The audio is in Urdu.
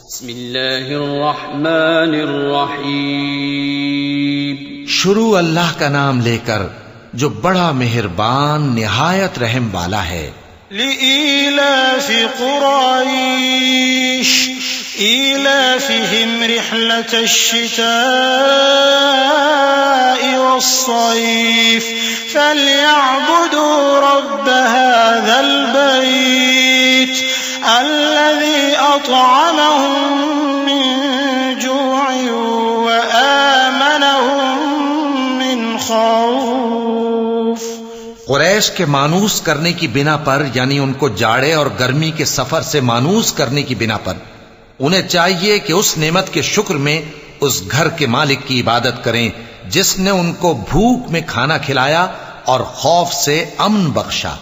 بسم اللہ الرحمن الرحیم. شروع اللہ کا نام لے کر جو بڑا مہربان نہایت رحم والا ہے. لإيلاف قريش إيلافهم رحلة الشتاء والصيف فليعبدوا رب هذا البيت الذي أطعمهم من جوع وآمنهم من خوف. قریش کے مانوس کرنے کی بنا پر، یعنی ان کو جاڑے اور گرمی کے سفر سے مانوس کرنے کی بنا پر، انہیں چاہیے کہ اس نعمت کے شکر میں اس گھر کے مالک کی عبادت کریں جس نے ان کو بھوک میں کھانا کھلایا اور خوف سے امن بخشا.